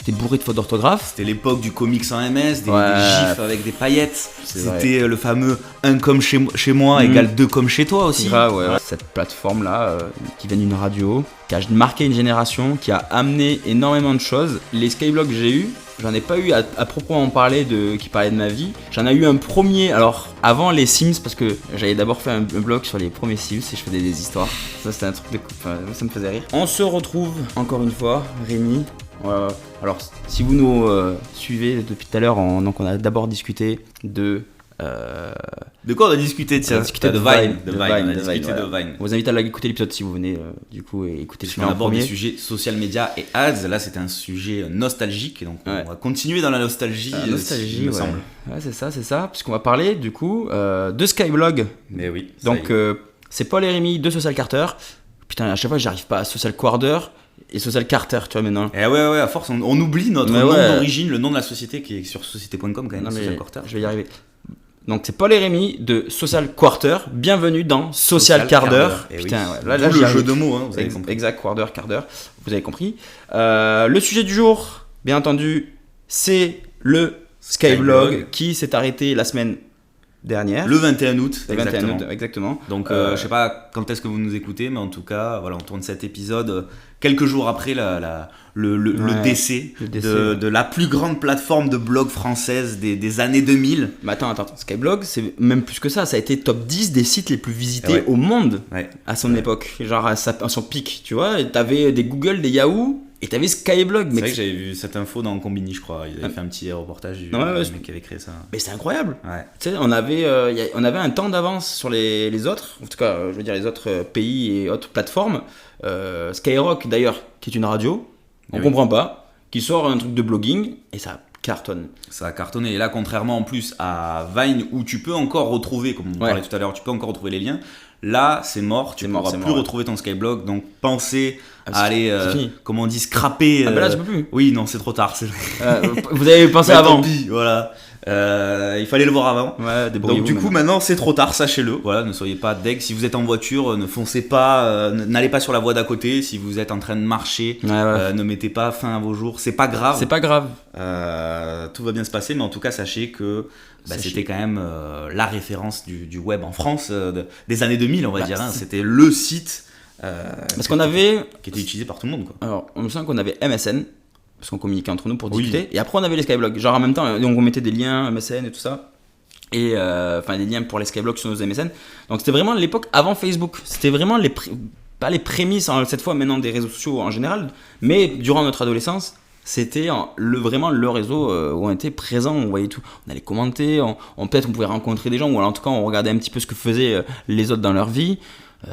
c'était bourré de fautes d'orthographe. C'était l'époque du comics en MS, des gifs avec des paillettes. C'était le fameux 1 comme chez moi égale 2 comme chez toi aussi. Cette plateforme-là, qui vient d'une radio, qui a marqué une génération, qui a amené énormément de choses. Les skyblogs que j'ai eu, j'en ai pas eu à proprement parler qui parlait de ma vie. J'en ai eu un premier, alors avant les Sims, parce que j'avais d'abord fait un blog sur les premiers Sims et je faisais des histoires. Ça c'était un truc de coupe, ça me faisait rire. On se retrouve encore une fois, Rémi. Alors si vous nous suivez depuis tout à l'heure, donc on a d'abord discuté de... De quoi on a discuté? Tiens, on a discuté de Vine. On a discuté de Vine. On vous invite à écouter l'épisode si vous venez du coup et écouter celui en premier. On aborde des sujets social media et ads. Là, c'était un sujet nostalgique, et donc on va continuer dans la nostalgie. Il me semble. Ouais, c'est ça, puisqu'on va parler du coup de Skyblog. Mais oui. Donc c'est Paul et Rémi de Social Carter. Putain, à chaque fois j'arrive pas à Social Quarter et Social Carter, tu vois maintenant. Et ouais, à force on oublie notre nom d'origine, le nom de la société qui est sur société.com quand même. Social Quarter. Je vais y arriver. Donc c'est Paul et Rémi de Social Quarter. Bienvenue dans Social Quarter. Putain, là le jeu de mots, vous avez compris. Exact, quarter, quart d'heure. Vous avez compris. Le sujet du jour, bien entendu, c'est le Skyblog qui s'est arrêté la semaine dernière. Le 21 août. Exactement. Donc je sais pas quand est-ce que vous nous écoutez, mais en tout cas, voilà, on tourne cet épisode quelques jours après le décès de la plus grande plateforme de blog française des années 2000. Mais attends, Skyblog, c'est même plus que ça. Ça a été top 10 des sites les plus visités au monde à son époque. Genre à son pic, tu vois. T'avais des Google, des Yahoo, et t'avais Skyblog. C'est vrai que j'avais vu cette info dans Combini, je crois. Ils avaient fait un petit reportage du mec qui avait créé ça. Mais c'est incroyable. Tu sais, on avait un temps d'avance sur les autres. En tout cas, je veux dire les autres pays et autres plateformes. Skyrock d'ailleurs, qui est une radio, on comprend pas, qui sort un truc de blogging et ça cartonne. Ça a cartonné. Et là, contrairement en plus à Vine, où tu peux encore retrouver, comme on parlait tout à l'heure, tu peux encore retrouver les liens. Là, c'est mort, tu ne pourras plus retrouver ton Skyblog. Donc, pensez à aller, comment on dit, scraper. Ah, ben là, tu peux plus. Oui, non, c'est trop tard. Vous avez pensé avant. Tant pis, voilà. Il fallait le voir avant. Donc du coup maintenant c'est trop tard, sachez-le. Voilà, ne soyez pas deg. Si vous êtes en voiture, ne foncez pas, n'allez pas sur la voie d'à côté. Si vous êtes en train de marcher, ne mettez pas fin à vos jours. C'est pas grave. Tout va bien se passer, mais en tout cas sachez que c'était quand même la référence du web en France des années 2000, on va dire. C'était le site parce qu'on avait qui était utilisé par tout le monde, quoi. Alors on me sent qu'on avait MSN. Parce qu'on communiquait entre nous pour discuter. Et après, on avait les Skyblogs. Genre en même temps, donc on mettait des liens MSN et tout ça. Et enfin, des liens pour les Skyblogs sur nos MSN. Donc c'était vraiment l'époque avant Facebook. C'était vraiment pas les prémices, cette fois maintenant des réseaux sociaux en général. Mais durant notre adolescence, c'était vraiment le réseau où on était présent. On voyait tout. On allait commenter. Peut-être on pouvait rencontrer des gens. Ou en tout cas, on regardait un petit peu ce que faisaient les autres dans leur vie.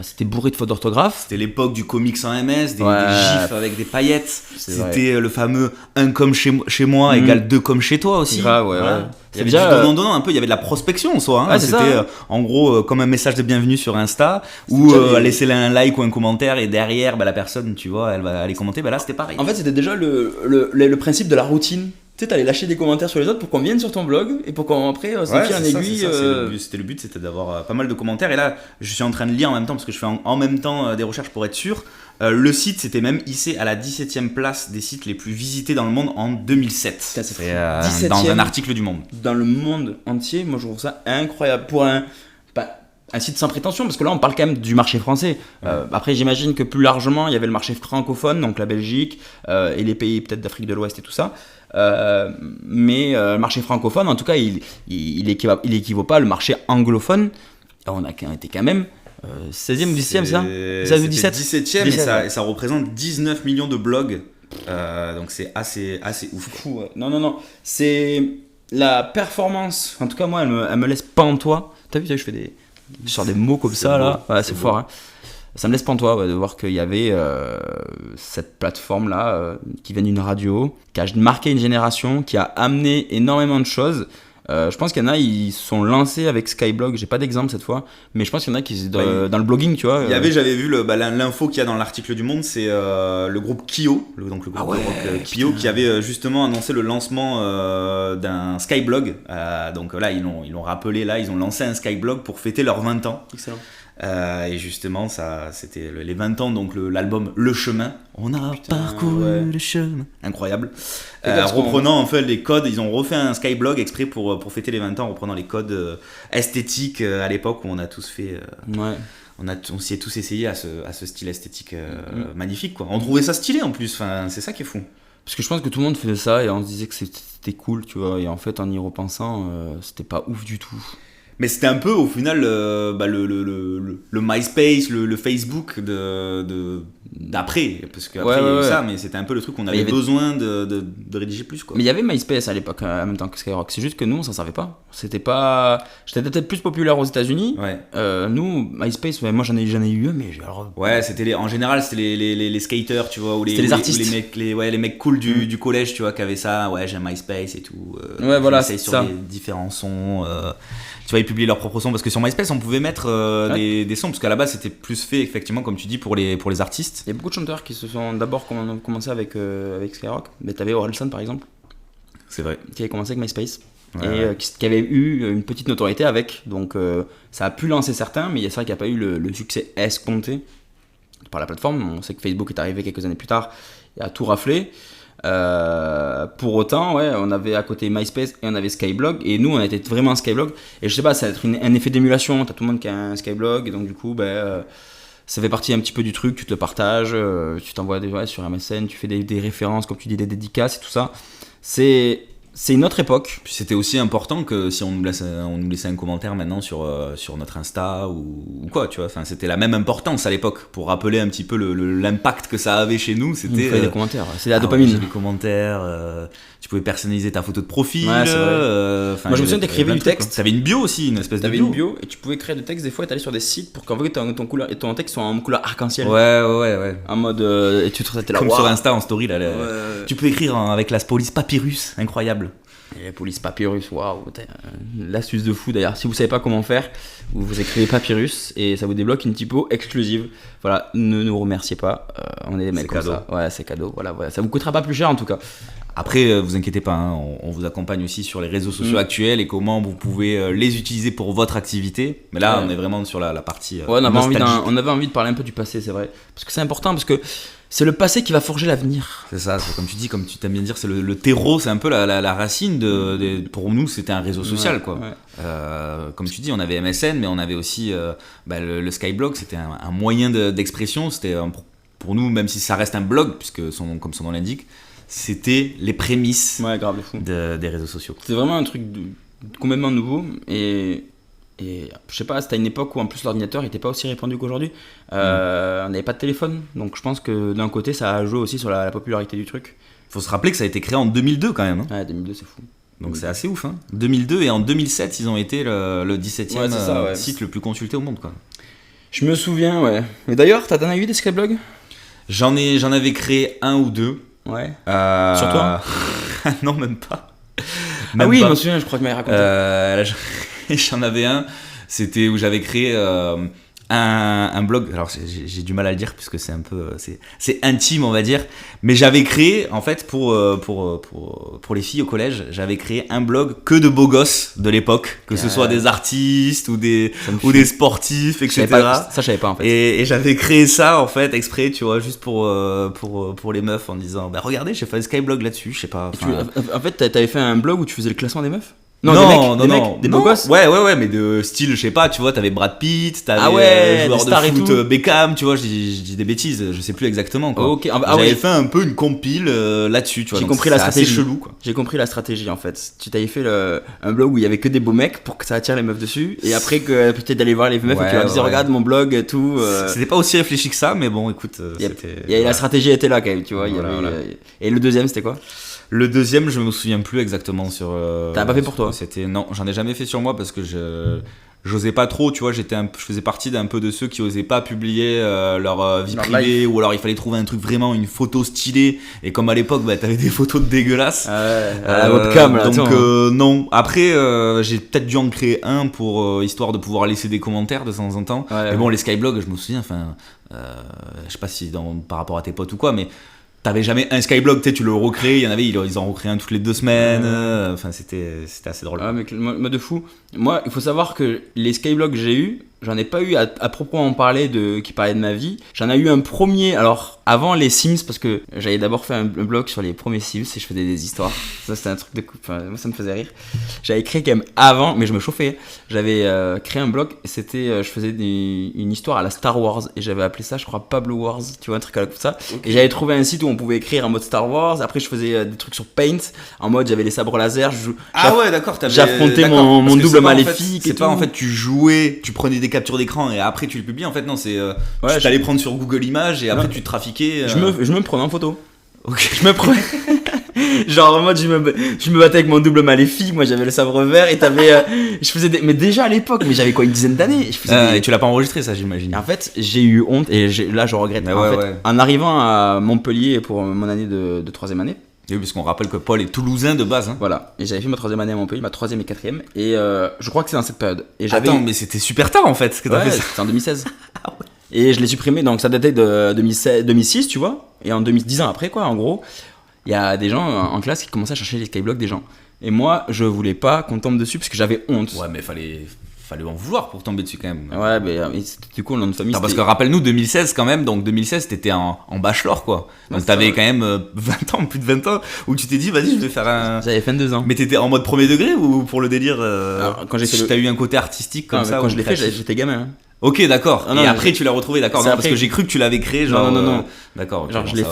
C'était bourré de fautes d'orthographe. C'était l'époque du comics en MS, des gifs avec des paillettes. C'était le fameux 1 comme chez moi égale 2 comme chez toi aussi. Il y avait déjà donnant un peu, il y avait de la prospection en soi. C'était en gros comme un message de bienvenue sur Insta où laisser un like ou un commentaire et derrière la personne, tu vois, elle va aller commenter. Là c'était pareil. En fait, c'était déjà le principe de la routine. Tu sais, t'allais lâcher des commentaires sur les autres pour qu'on vienne sur ton blog et pour qu'on après se file en aiguille. C'était le but, c'était d'avoir pas mal de commentaires. Et là, je suis en train de lire en même temps parce que je fais en même temps des recherches pour être sûr. Le site s'était même hissé à la 17e place des sites les plus visités dans le monde en 2007. C'est dans un article du Monde. Dans le monde entier, moi je trouve ça incroyable pour un site sans prétention, parce que là on parle quand même du marché français. Après j'imagine que plus largement il y avait le marché francophone, donc la Belgique et les pays peut-être d'Afrique de l'Ouest et tout ça. Mais le marché francophone, en tout cas, il équivaut pas le marché anglophone. On a été quand même 16e ou 17e, ça 17e et ça représente 19 millions de blogs. Donc c'est assez ouf. Fou, ouais. Non. C'est la performance. En tout cas, moi, elle me laisse pantois. T'as vu, je sors des mots comme ça, là. Ouais, c'est fort, hein. Ça me laisse pantois de voir qu'il y avait cette plateforme-là qui vient d'une radio, qui a marqué une génération, qui a amené énormément de choses. Je pense qu'il y en a, ils sont lancés avec Skyblog. J'ai pas d'exemple cette fois, mais je pense qu'il y en a qui dans le blogging, tu vois. J'avais vu l'info qu'il y a dans l'article du Monde, c'est le groupe Kyo, donc le groupe de rock Kyo, qui avait justement annoncé le lancement d'un Skyblog. Donc là, ils l'ont rappelé, là, ils ont lancé un Skyblog pour fêter leurs 20 ans. Excellent. Et justement, ça, c'était les 20 ans, donc l'album Le Chemin. On a parcouru le chemin. Incroyable. Reprenant en fait les codes, ils ont refait un Skyblog exprès pour fêter les 20 ans, reprenant les codes esthétiques à l'époque où on a tous fait. On s'y est tous essayé à ce style esthétique magnifique, quoi. On trouvait ça stylé en plus, enfin, c'est ça qui est fou. Parce que je pense que tout le monde faisait ça et on se disait que c'était cool, tu vois. Et en fait, en y repensant, c'était pas ouf du tout. Mais c'était un peu au final le MySpace, le Facebook d'après, parce qu'après il y a eu ça, mais c'était un peu le truc qu'on avait besoin de rédiger plus, quoi. Mais il y avait MySpace à l'époque en même temps que Skyrock, c'est juste que nous on s'en servait pas. J'étais peut-être plus populaire aux États-Unis. Nous MySpace, moi j'en ai eu un, mais alors... en général c'était les skaters, tu vois, ou les artistes, les mecs cool du collège, tu vois, qui avaient ça. J'ai un MySpace et tout. C'est sur ça. Les différents sons. Tu vois, ils publiaient leurs propres sons, parce que sur MySpace on pouvait mettre des sons, parce qu'à la base c'était plus fait effectivement comme tu dis pour les artistes. Il y a beaucoup de chanteurs qui se sont d'abord commencé avec Skyrock, mais t'avais Orelsan par exemple, c'est vrai, qui avait commencé avec MySpace qui avait eu une petite notoriété avec, donc ça a pu lancer certains, mais c'est vrai qu'il n'y a pas eu le succès escompté par la plateforme. On sait que Facebook est arrivé quelques années plus tard et a tout raflé. Pour autant, on avait à côté MySpace et on avait Skyblog, et nous on était vraiment un Skyblog, et je sais pas, ça va être un effet d'émulation, t'as tout le monde qui a un Skyblog, et donc du coup ça fait partie un petit peu du truc, tu te le partages, tu t'envoies sur MSN, tu fais des références, comme tu dis, des dédicaces et tout ça. C'est une autre époque. Puis c'était aussi important que si on nous laissait un commentaire maintenant sur notre Insta ou quoi, tu vois. Enfin, c'était la même importance à l'époque pour rappeler un petit peu l'impact que ça avait chez nous. C'était des commentaires, c'est la dopamine. Les commentaires, tu pouvais personnaliser ta photo de profil. Moi je me souviens, t'écrivais du texte. T'avais une bio aussi, une espèce de bio. T'avais une bio et tu pouvais créer du texte. Des fois, t'allais sur des sites pour qu'en fait ton texte soit en couleur arc-en-ciel. Ouais. En mode et tu te là. Comme sur Insta en story là. Tu peux écrire avec la police papyrus, incroyable. Et la police papyrus, waouh, l'astuce de fou d'ailleurs. Si vous savez pas comment faire, vous écrivez papyrus et ça vous débloque une typo exclusive. Voilà, ne nous remerciez pas, on est des mecs comme ça. Ouais, c'est cadeau. Voilà, ça vous coûtera pas plus cher en tout cas. Après, vous inquiétez pas, hein, on vous accompagne aussi sur les réseaux sociaux actuels et comment vous pouvez les utiliser pour votre activité. Mais là, on est vraiment sur la partie. On avait envie de parler un peu du passé, c'est vrai, parce que c'est important, parce que c'est le passé qui va forger l'avenir. C'est ça, comme tu t'aimes bien dire, c'est le terreau, c'est un peu la racine pour nous, c'était un réseau social, quoi. Comme tu dis, on avait MSN, mais on avait aussi le Skyblog, c'était un moyen d'expression, c'était pour nous, même si ça reste un blog, puisque comme son nom l'indique, c'était les prémices des réseaux sociaux. C'était vraiment un truc complètement nouveau, et je sais pas, c'était à une époque où en plus l'ordinateur n'était pas aussi répandu qu'aujourd'hui. On n'avait pas de téléphone, donc je pense que d'un côté ça a joué aussi sur la popularité du truc. Faut se rappeler que ça a été créé en 2002 quand même. Hein. Ouais, 2002 c'est fou. Donc c'est assez ouf. Hein. 2002 et en 2007 ils ont été le 17e site le plus consulté au monde, quoi. Je me souviens, ouais. Mais d'ailleurs, t'en as eu des Skyblogs ? J'en avais créé un ou deux. Ouais. Sur toi ? Non, même pas. Je me souviens, je crois que tu m'avais raconté. J'en avais un, c'était où j'avais créé un blog. Alors j'ai du mal à le dire puisque c'est un peu c'est intime, on va dire, mais j'avais créé en fait pour les filles au collège, j'avais créé un blog que de beaux gosses de l'époque, que ce soit des artistes ou des sportifs, etc. Ça je savais pas en fait. Et j'avais créé ça en fait exprès, tu vois, juste pour les meufs, en disant regardez, j'ai fait un Skyblog là-dessus, je sais pas. En fait t'avais fait un blog où tu faisais le classement des meufs ? Des beaux gosses. Ouais, mais de style, je sais pas, tu vois, t'avais Brad Pitt, t'avais joueur de foot Beckham, tu vois, je dis des bêtises, je sais plus exactement, quoi. J'avais fait un peu une compile là-dessus, tu vois. J'ai compris la stratégie. C'est chelou, quoi. J'ai compris la stratégie, en fait. Tu t'avais fait un blog où il y avait que des beaux mecs pour que ça attire les meufs dessus, et après que peut-être d'aller voir les meufs et tu leur disais regarde mon blog et tout. C'était pas aussi réfléchi que ça, mais bon, écoute, la stratégie était là quand même, tu vois. Et le deuxième, c'était quoi ? Le deuxième, je me souviens plus exactement sur. T'as pas fait pour toi ? Non, j'en ai jamais fait sur moi parce que j'osais pas trop, tu vois. Je faisais partie d'un peu de ceux qui osaient pas publier leur vie privée, ou alors il fallait trouver un truc vraiment, une photo stylée. Et comme à l'époque, t'avais des photos dégueulasses. Webcam, là, donc non. Après, j'ai peut-être dû en créer un pour histoire de pouvoir laisser des commentaires de temps en temps. Mais bon, les Skyblogs, je me souviens. Enfin, je sais pas si par rapport à tes potes ou quoi, mais. T'avais jamais un Skyblog, tu le recréais, il y en avait, ils en recréaient un toutes les 2 semaines, enfin c'était assez drôle. Ah mais de fou. Moi, il faut savoir que les Skyblogs que j'ai eu, j'en ai pas eu à proprement parler qui parlait de ma vie. J'en ai eu un premier, alors avant les Sims, parce que j'avais d'abord fait un blog sur les premiers Sims et je faisais des histoires. Ça, c'était un truc de coupe. Enfin, moi, ça me faisait rire. J'avais créé quand même avant, mais je me chauffais. J'avais créé un blog et c'était, je faisais une histoire à la Star Wars et j'avais appelé ça, je crois, Pablo Wars, tu vois, un truc comme ça. Okay. Et j'avais trouvé un site où on pouvait écrire en mode Star Wars. Après, je faisais des trucs sur Paint, en mode j'avais les sabres laser. Ouais, d'accord. J'affrontais mon double maléfique. C'est pas en fait, tu jouais, tu prenais des captures d'écran et après tu le publies. En fait, non, c'est tu t'allais prendre sur Google Images et après tu trafiquais. Je me prenais en photo. Ok. Je me prenais. Genre en mode je me battais avec mon double maléfique, moi j'avais le sabre vert et je faisais mais déjà à l'époque, mais j'avais quoi, une dizaine d'années, et tu l'as pas enregistré ça, j'imagine. Et en fait j'ai eu honte et là je regrette. En arrivant à Montpellier pour mon année de 3e année. Oui, parce qu'on rappelle que Paul est toulousain de base. Hein. Voilà, et j'avais fait ma 3e année à Montpellier, ma 3e et 4e, et je crois que c'est dans cette période. Et Attends, mais c'était super tard en fait ce que t'as fait. C'était en 2016. Ah ouais. Et je l'ai supprimé, donc ça datait de 2006, tu vois, et en 10 ans après quoi, en gros. Il y a des gens en classe qui commençaient à chercher les skyblogs des gens. Et moi, je voulais pas qu'on tombe dessus parce que j'avais honte. Ouais, mais fallait en vouloir pour tomber dessus quand même. Ouais, mais du coup, le nom de famille. Parce que rappelle-nous, 2016 quand même, donc 2016, t'étais en bachelor quoi. Donc t'avais quand même 20 ans, plus de 20 ans, où tu t'es dit, vas-y, je vais faire un. J'avais 22 ans. Mais t'étais en mode premier degré ou pour le délire Alors, quand t'as eu un côté artistique comme ça. Quand je l'ai fait, j'étais gamin. Hein. Ok, d'accord. Et après, tu l'as retrouvé, d'accord. Non, parce que j'ai cru que tu l'avais créé, genre. Non. D'accord. Genre, je l'ai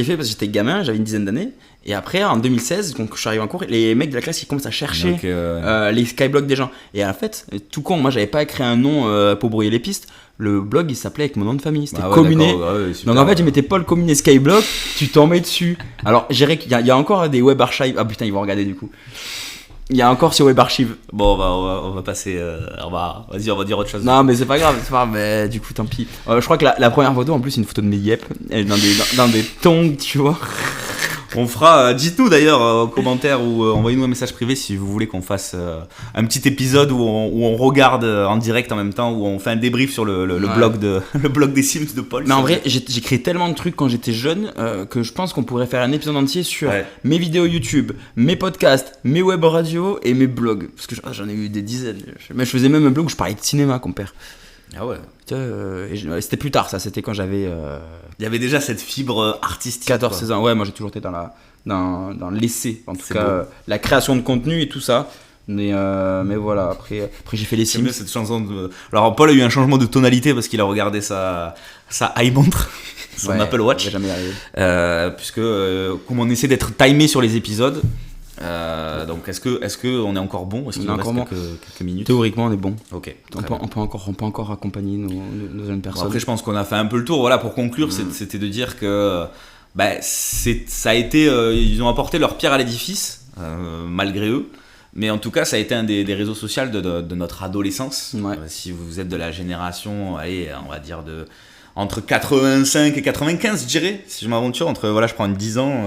fait parce que j'étais gamin, j'avais une dizaine d'années. Et après, en 2016, quand je suis arrivé en cours, les mecs de la classe, ils commencent à chercher les skyblogs des gens. Et en fait, tout con, moi, j'avais pas créé un nom pour brouiller les pistes. Le blog, il s'appelait avec mon nom de famille. C'était Communé. Donc en fait, tu mettais Paul Communé Skyblog, tu tombais dessus. Alors, je dirais qu'il y a encore des web archives. Ah putain, ils vont regarder du coup. Il y a encore sur Web Archive. Bon, on va passer. Vas-y, on va dire autre chose. Non, mais c'est pas grave, mais du coup, tant pis. Je crois que la première photo, en plus, c'est une photo de mes yep. Elle est dans des tongs, tu vois. On fera. Dites-nous d'ailleurs en commentaire ou envoyez-nous un message privé si vous voulez qu'on fasse un petit épisode où on regarde en direct en même temps, où on fait un débrief sur le blog des Sims de Paul. Mais en vrai, j'ai créé tellement de trucs quand j'étais jeune que je pense qu'on pourrait faire un épisode entier sur mes vidéos YouTube, mes podcasts, mes web radios et mes blogs. Parce que j'en ai eu des dizaines. Mais je faisais même un blog où je parlais de cinéma, compère. Ah ouais. C'était plus tard, ça. C'était quand j'avais. Il y avait déjà cette fibre artistique. 14-16 ans. Ouais, moi j'ai toujours été dans l'essai. En tout cas, la création de contenu et tout ça. Mais voilà, après j'ai fait les Sims. Cette chanson Alors Paul a eu un changement de tonalité parce qu'il a regardé sa iMontre, son Apple Watch. Jamais arrivé. Puisque comme on essaie d'être timé sur les épisodes. Donc est-ce que on est encore bon? Est-ce qu'il nous reste quelques minutes? Théoriquement on est bon. Ok. On peut encore accompagner nos jeunes personnes. Après je pense qu'on a fait un peu le tour. Voilà, pour conclure, c'était de dire que ça a été ils ont apporté leur pierre à l'édifice malgré eux. Mais en tout cas, ça a été un des réseaux sociaux de notre adolescence. Ouais. Si vous êtes de la génération, allez, on va dire entre 85 et 95, je dirais, si je m'aventure, je prends 10 ans.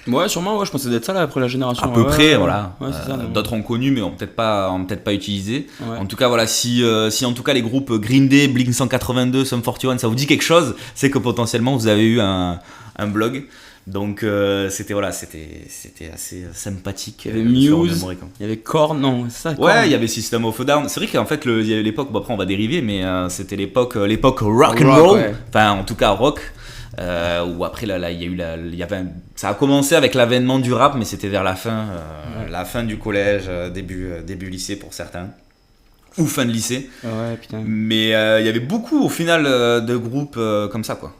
Ouais, sûrement, je pensais d'être ça là, après la génération. À peu près, voilà. Ouais, c'est ça, d'autres ont connu, mais ont peut-être pas utilisé. Ouais. En tout cas, voilà, si en tout cas les groupes Green Day, Blink 182, Sum 41, ça vous dit quelque chose, c'est que potentiellement vous avez eu un blog. Donc c'était assez sympathique. Il y avait Muse, il y avait Korn, non, c'est ça. Ouais, il y avait System of a Down. C'est vrai qu'en fait il y avait l'époque, après on va dériver, mais c'était l'époque rock and roll, ouais. Enfin en tout cas rock. Où après là ça a commencé avec l'avènement du rap, mais c'était vers la fin du collège, début lycée pour certains. Ou fin de lycée. Ouais, putain. Mais il y avait beaucoup au final de groupes comme ça quoi.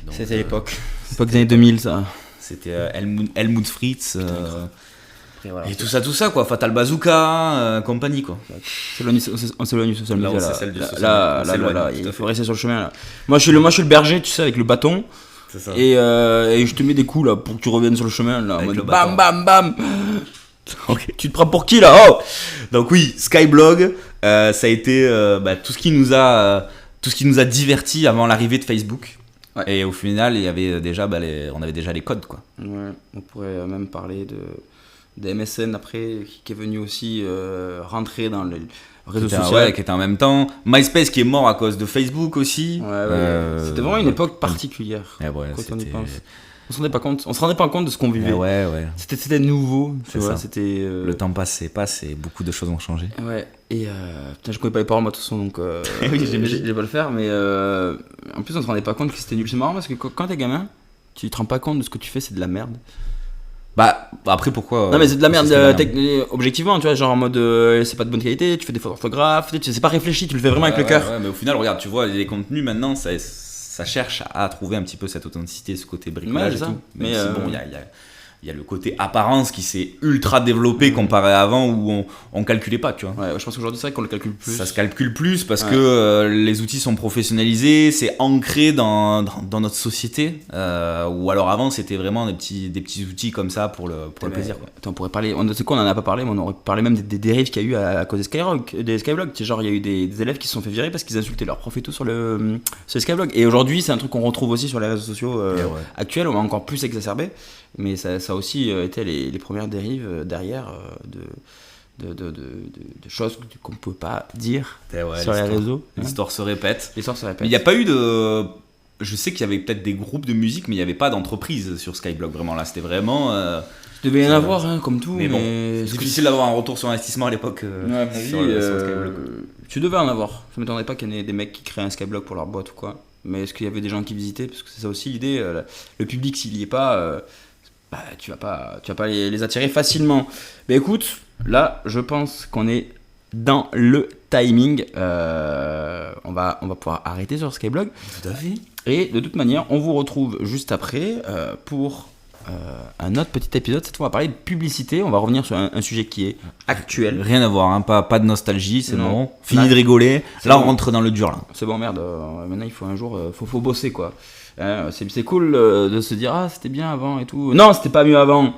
Donc, c'était l'époque des années 2000 ça. C'était Helmut Fritz voilà, et tout ça quoi, Fatal Bazooka, compagnie quoi. On s'éloigne social media là. Là, il faut rester sur le chemin là. Moi je suis le berger, tu sais, avec le bâton. C'est ça. Et je te mets des coups là pour que tu reviennes sur le chemin là. En mode bam bam bam. Okay. Tu te prends pour qui là? Oh. Donc oui, Skyblog, ça a été tout ce qui nous a divertis avant l'arrivée de Facebook. Ouais. Et au final, il y avait déjà, on avait déjà les codes quoi. Ouais, on pourrait même parler de MSN après, qui est venu aussi rentrer dans le réseau social. Ouais, qui était en même temps. MySpace qui est mort à cause de Facebook aussi. Ouais. C'était vraiment une époque particulière. Ouais, quand on y pense. On se rendait pas compte de ce qu'on vivait. Ouais. C'était nouveau, tu vois. C'était, Le temps passe et beaucoup de choses ont changé. Ouais, et putain, je connais pas les paroles moi de toute façon, donc oui, j'ai pas le faire, mais en plus on se rendait pas compte que c'était nul. C'est marrant parce que quand t'es gamin, tu te rends pas compte de ce que tu fais, c'est de la merde. Bah après pourquoi non mais c'est de la merde, objectivement, tu vois, genre en mode c'est pas de bonne qualité, tu fais des fautes d'orthographe, c'est pas réfléchi, tu le fais vraiment avec le cœur. Ouais, mais au final regarde, tu vois, les contenus maintenant ça cherche à trouver un petit peu cette authenticité, ce côté bricolage et tout. Mais bon, il y a le côté apparence qui s'est ultra développé comparé à avant où on calculait pas, tu vois. Ouais, je pense qu'aujourd'hui c'est vrai qu'on le calcule plus. Ça se calcule plus parce que les outils sont professionnalisés, c'est ancré dans notre société. Ou alors avant c'était vraiment des petits outils comme ça pour le plaisir. Quoi. Attends, on pourrait parler, on en a pas parlé, mais on aurait parlé même des dérives qu'il y a eu à cause des Skyblogs. Genre il y a eu des élèves qui se sont fait virer parce qu'ils insultaient leurs profs et tout sur les Skyblogs. Et aujourd'hui c'est un truc qu'on retrouve aussi sur les réseaux sociaux actuels, on va encore plus exacerbé. Mais ça a aussi été les premières dérives derrière de choses qu'on ne peut pas dire sur les réseaux. L'histoire se répète. Mais il n'y a pas eu de... Je sais qu'il y avait peut-être des groupes de musique, mais il n'y avait pas d'entreprise sur Skyblog, vraiment. Là, c'était vraiment... Il devait y en avoir, comme tout. Mais bon, c'est difficile d'avoir un retour sur investissement à l'époque sur Skyblog. Tu devais en avoir. Ça ne m'étonnerait pas qu'il y en ait des mecs qui créent un Skyblog pour leur boîte ou quoi. Mais est-ce qu'il y avait des gens qui visitaient ? Parce que c'est ça aussi l'idée. Le public, s'il n'y est pas... tu vas pas les attirer facilement. Mais écoute, là, je pense qu'on est dans le timing. On va pouvoir arrêter sur Skyblog. Tout à fait. Et de toute manière, on vous retrouve juste après pour un autre petit épisode. Cette fois, on va parler de publicité. On va revenir sur un sujet qui est actuel. Rien à voir, hein. Pas de nostalgie, c'est bon. Fini de rigoler. Là, on rentre dans le dur. Là. C'est bon, merde. Maintenant, il faut un jour, faut bosser, quoi. C'est cool de se dire c'était bien avant et tout. Non, c'était pas mieux avant.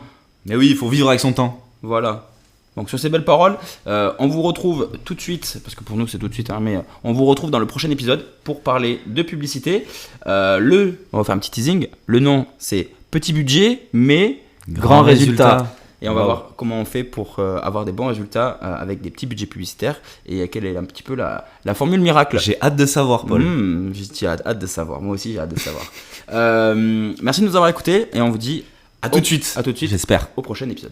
Mais oui, il faut vivre avec son temps. Voilà. Donc sur ces belles paroles, on vous retrouve tout de suite, parce que pour nous c'est tout de suite, mais on vous retrouve dans le prochain épisode pour parler de publicité. On va faire un petit teasing. Le nom c'est Petit budget mais grand résultat. Et on va voir comment on fait pour avoir des bons résultats avec des petits budgets publicitaires et quelle est un petit peu la formule miracle. J'ai hâte de savoir, Paul. J'ai hâte de savoir. Moi aussi, j'ai hâte de savoir. Merci de nous avoir écoutés et on vous dit à tout de suite. À tout de suite. J'espère. Au prochain épisode.